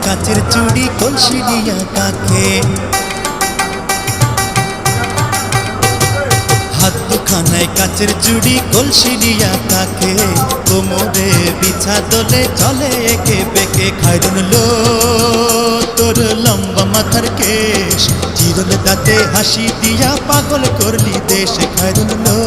কাচের চুড়ি কলসি দিয়া কাকে, হাত দুখানায় কাচের চুড়ি কলসি দিয়া কাকে, কোমরে বিছা দোলে চলে একে বেঁকে। খায়রুন লো তোর লম্বা মাথার কেশ, চিরল দাঁতে হাসি দিয়া পাগল করলি দেশ। খায়রুন লো।